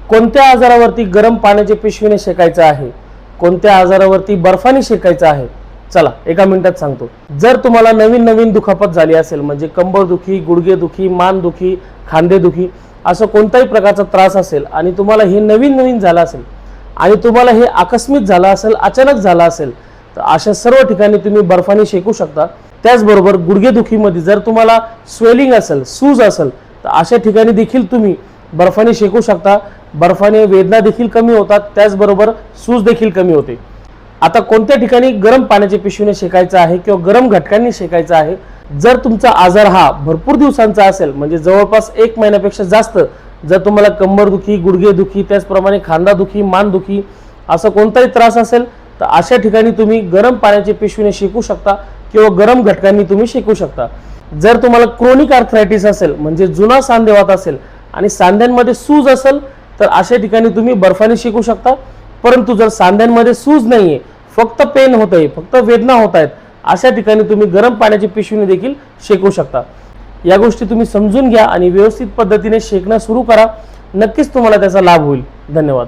कोणत्या आजारावरती गरम पाण्याच्या पिशवीने शेकायचं आहे, कोणत्या आजारावरती बर्फाने शेकायचं आहे, चला एका मिनिटात सांगतो। जर तुम्हाला नवीन नवीन दुखापत झाली असेल, म्हणजे कंबर दुखी, गुडघे दुखी, मान दुखी, खांदे दुखी, असं कोणताही प्रकारचा त्रास असेल आणि तुम्हाला हे नवीन नवीन झालं असेल आणि तुम्हाला हे आकस्मिक झालं असेल, अचानक झालं असेल, तर अशा सर्व ठिकाणी तुम्ही बर्फाने शेकू शकता। त्याचबरोबर गुडघेदुखीमध्ये जर तुम्हाला स्वेलिंग असेल, सूज असेल, तर अशा ठिकाणी देखील तुम्ही बर्फाने शेकू शकता। बर्फाने वेदना देखील कमी होतात, त्याचबरोबर सूज देखील कमी होते। आता कोणत्या ठिकाणी गरम पाण्याच्या पिशवीने शेकायचं आहे किंवा गरम घटकांनी शेकायचं आहे, जर तुमचा आजार हा भरपूर दिवसांचा असेल, म्हणजे जवळपास 1 महिन्यापेक्षा जास्त, जर तुम्हाला कंबर दुखी, गुडघे दुखी, त्याचप्रमाणे खांदा दुखी, मान दुखी असा कोणताही त्रास असेल, तर अशा ठिकाणी तुम्ही गरम पाण्याच्या पिशवीने शेकू शकता किंवा गरम घटकांनी तुम्ही शेकू शकता। जर तुम्हाला क्रोनिक आर्थरायटिस असेल, म्हणजे जुना सांधेवात असेल आणि सांध्यांमध्ये सूज असेल, तर अशा ठिकाणी तुम्ही बर्फाने शेकू शकता। परंतु जर सांध्यांमध्ये सूज नाहीये, फक्त पेन होतंय, फक्त वेदना होत आहेत, अशा ठिकाणी तुम्ही गरम पाण्याची पिशवीने देखील शेकू शकता। या गोष्टी तुम्ही समजून घ्या आणि व्यवस्थित पद्धतीने शेकणं सुरू करा, नक्कीच तुम्हाला त्याचा लाभ होईल। धन्यवाद।